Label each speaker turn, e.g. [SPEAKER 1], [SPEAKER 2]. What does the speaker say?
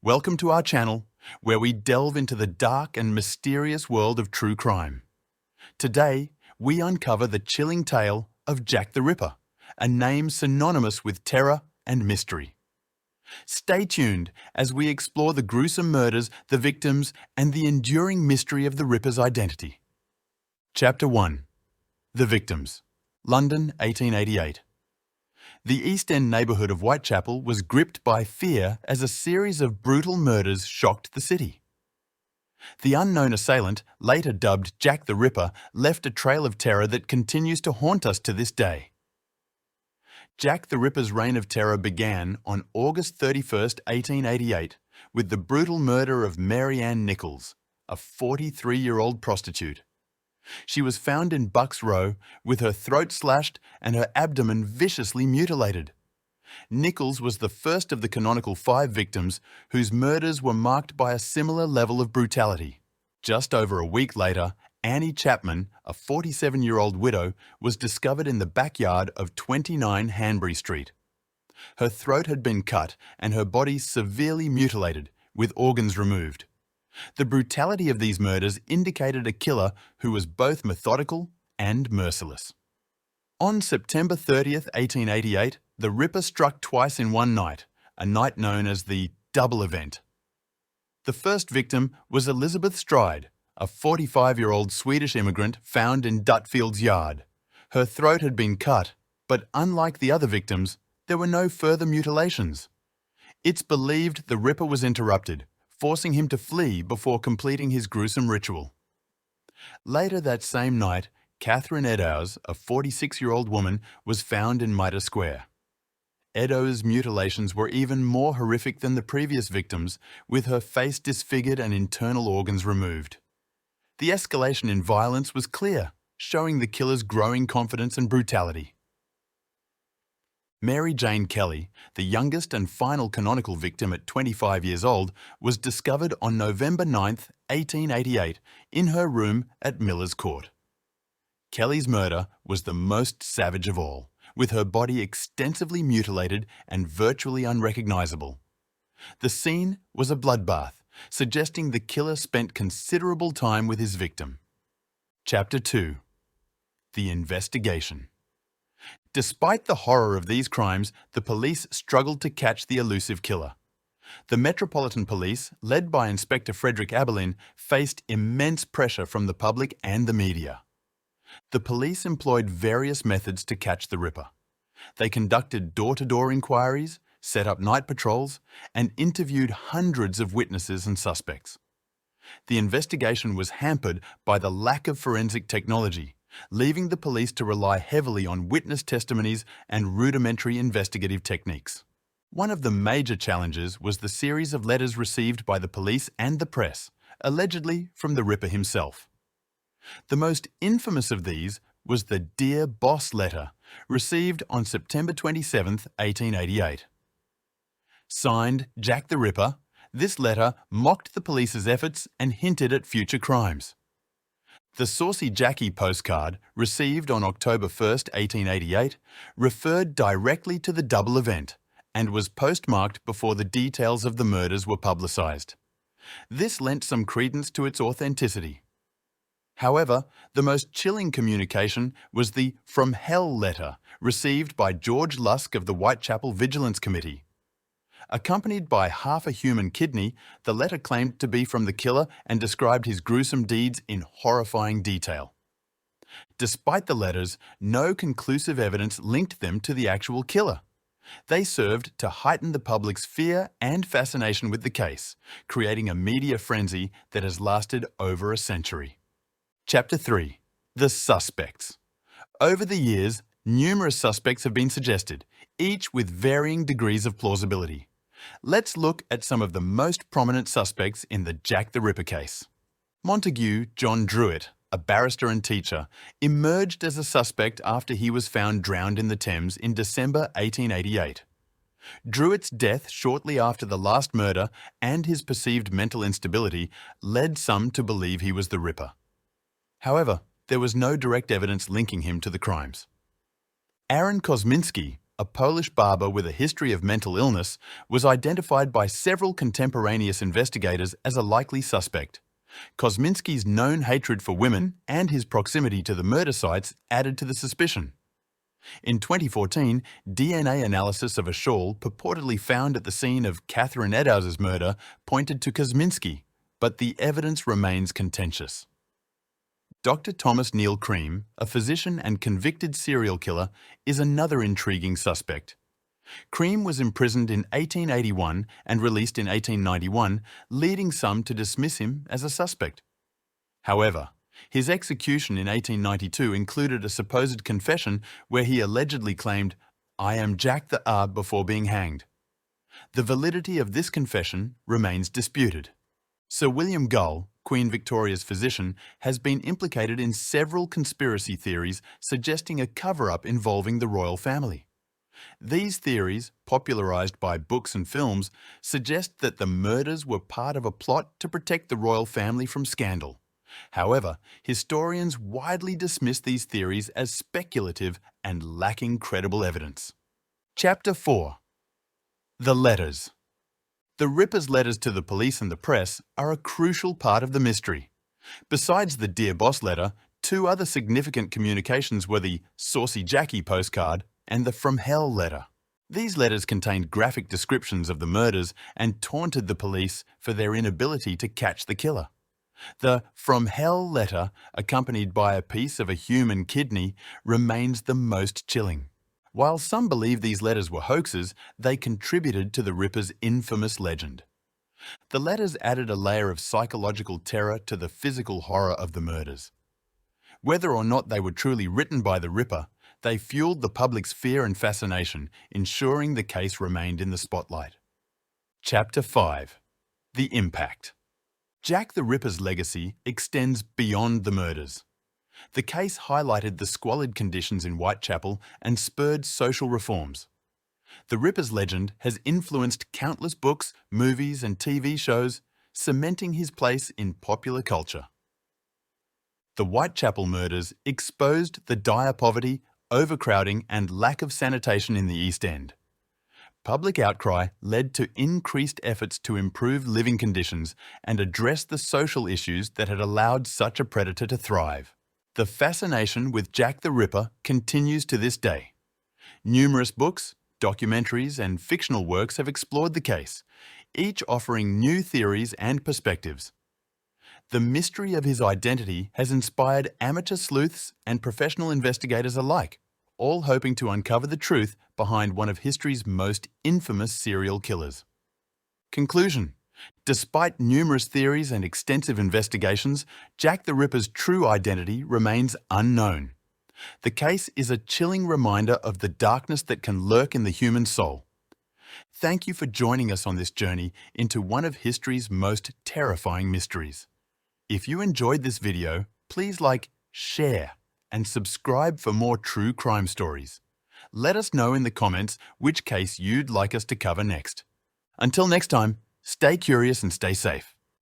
[SPEAKER 1] Welcome to our channel, where we delve into the dark and mysterious world of true crime. Today, we uncover the chilling tale of Jack the Ripper, a name synonymous with terror and mystery. Stay tuned as we explore the gruesome murders, the victims, and the enduring mystery of the Ripper's identity. Chapter 1. The Victims. London, 1888. The East End neighbourhood of Whitechapel was gripped by fear as a series of brutal murders shocked the city. The unknown assailant, later dubbed Jack the Ripper, left a trail of terror that continues to haunt us to this day. Jack the Ripper's reign of terror began on August 31st, 1888, with the brutal murder of Mary Ann Nichols, a 43-year-old prostitute. She was found in Bucks Row with her throat slashed and her abdomen viciously mutilated. Nichols was the first of the canonical 5 victims whose murders were marked by a similar level of brutality. Just over a week later, Annie Chapman, a 47-year-old widow, was discovered in the backyard of 29 Hanbury Street. Her throat had been cut and her body severely mutilated, with organs removed. The brutality of these murders indicated a killer who was both methodical and merciless. On September 30th, 1888, the Ripper struck twice in one night, a night known as the double event. The first victim was Elizabeth Stride, a 45-year-old Swedish immigrant found in Dutfield's yard. Her throat had been cut, but unlike the other victims, there were no further mutilations. It's believed the Ripper was interrupted, forcing him to flee before completing his gruesome ritual. Later that same night, Catherine Eddowes, a 46-year-old woman, was found in Mitre Square. Eddowes' mutilations were even more horrific than the previous victims, with her face disfigured and internal organs removed. The escalation in violence was clear, showing the killer's growing confidence and brutality. Mary Jane Kelly, the youngest and final canonical victim at 25 years old, was discovered on November 9, 1888, in her room at Miller's Court. Kelly's murder was the most savage of all, with her body extensively mutilated and virtually unrecognizable. The scene was a bloodbath, suggesting the killer spent considerable time with his victim. Chapter 2. The Investigation. Despite the horror of these crimes, the police struggled to catch the elusive killer. The Metropolitan Police, led by Inspector Frederick Aberlin, faced immense pressure from the public and the media. The police employed various methods to catch the Ripper. They conducted door-to-door inquiries, set up night patrols, and interviewed hundreds of witnesses and suspects. The investigation was hampered by the lack of forensic technology, leaving the police to rely heavily on witness testimonies and rudimentary investigative techniques. One of the major challenges was the series of letters received by the police and the press, allegedly from the Ripper himself. The most infamous of these was the Dear Boss letter, received on September 27, 1888. Signed Jack the Ripper, this letter mocked the police's efforts and hinted at future crimes. The Saucy Jackie postcard, received on October 1, 1888, referred directly to the double event and was postmarked before the details of the murders were publicised. This lent some credence to its authenticity. However, the most chilling communication was the From Hell letter, received by George Lusk of the Whitechapel Vigilance Committee. Accompanied by half a human kidney, the letter claimed to be from the killer and described his gruesome deeds in horrifying detail. Despite the letters, no conclusive evidence linked them to the actual killer. They served to heighten the public's fear and fascination with the case, creating a media frenzy that has lasted over a century. Chapter 3. The Suspects. Over the years, numerous suspects have been suggested, each with varying degrees of plausibility. Let's look at some of the most prominent suspects in the Jack the Ripper case. Montague John Druitt, a barrister and teacher, emerged as a suspect after he was found drowned in the Thames in December 1888. Druitt's death shortly after the last murder and his perceived mental instability led some to believe he was the Ripper. However, there was no direct evidence linking him to the crimes. Aaron Kosminski, a Polish barber with a history of mental illness, was identified by several contemporaneous investigators as a likely suspect. Kosminski's known hatred for women and his proximity to the murder sites added to the suspicion. In 2014, DNA analysis of a shawl purportedly found at the scene of Catherine Eddowes' murder pointed to Kosminski, but the evidence remains contentious. Dr. Thomas Neil Cream, a physician and convicted serial killer, is another intriguing suspect. Cream was imprisoned in 1881 and released in 1891, leading some to dismiss him as a suspect. However, his execution in 1892 included a supposed confession where he allegedly claimed, "I am Jack the R before being hanged." The validity of this confession remains disputed. Sir William Gull, Queen Victoria's physician, has been implicated in several conspiracy theories suggesting a cover-up involving the royal family. These theories, popularised by books and films, suggest that the murders were part of a plot to protect the royal family from scandal. However, historians widely dismiss these theories as speculative and lacking credible evidence. Chapter 4. The Letters. The Ripper's letters to the police and the press are a crucial part of the mystery. Besides the Dear Boss letter, two other significant communications were the Saucy Jackie postcard and the From Hell letter. These letters contained graphic descriptions of the murders and taunted the police for their inability to catch the killer. The From Hell letter, accompanied by a piece of a human kidney, remains the most chilling. While some believe these letters were hoaxes, they contributed to the Ripper's infamous legend. The letters added a layer of psychological terror to the physical horror of the murders. Whether or not they were truly written by the Ripper, they fueled the public's fear and fascination, ensuring the case remained in the spotlight. Chapter 5. The Impact. Jack the Ripper's legacy extends beyond the murders. The case highlighted the squalid conditions in Whitechapel and spurred social reforms. The Ripper's legend has influenced countless books, movies and TV shows, cementing his place in popular culture. The Whitechapel murders exposed the dire poverty, overcrowding and lack of sanitation in the East End. Public outcry led to increased efforts to improve living conditions and address the social issues that had allowed such a predator to thrive. The fascination with Jack the Ripper continues to this day. Numerous books, documentaries and fictional works have explored the case, each offering new theories and perspectives. The mystery of his identity has inspired amateur sleuths and professional investigators alike, all hoping to uncover the truth behind one of history's most infamous serial killers. Conclusion. Despite numerous theories and extensive investigations, Jack the Ripper's true identity remains unknown. The case is a chilling reminder of the darkness that can lurk in the human soul. Thank you for joining us on this journey into one of history's most terrifying mysteries. If you enjoyed this video, please like, share, and subscribe for more true crime stories. Let us know in the comments which case you'd like us to cover next. Until next time, stay curious and stay safe.